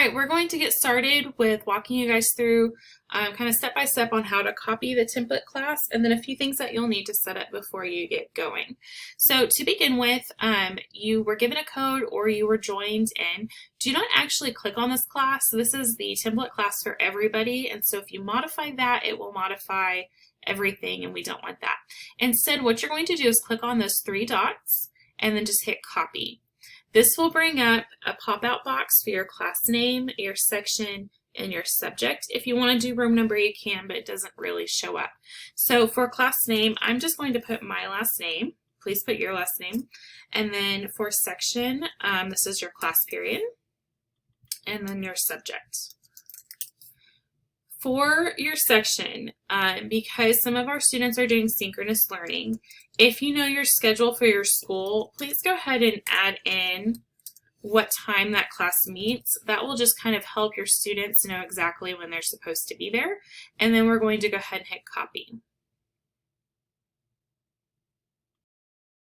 right, we're going to get started with walking you guys through kind of step by step on how to copy the template class, and then a few things that you'll need to set up before you get going. So to begin with, you were given a code or you were joined in. Do not actually click on this class. This is the template class for everybody, and so if you modify that, it will modify everything, and we don't want that. Instead, what you're going to do is click on those three dots and then just hit copy. This will bring up a pop-out box for your class name, your section, and your subject. If you want to do room number, you can, but it doesn't really show up. So for class name, I'm just going to put my last name. Please put your last name. And then for section, this is your class period. And then your subject. For your section, because some of our students are doing synchronous learning, if you know your schedule for your school, please go ahead and add in what time that class meets. That will just kind of help your students know exactly when they're supposed to be there. And then we're going to go ahead and hit copy.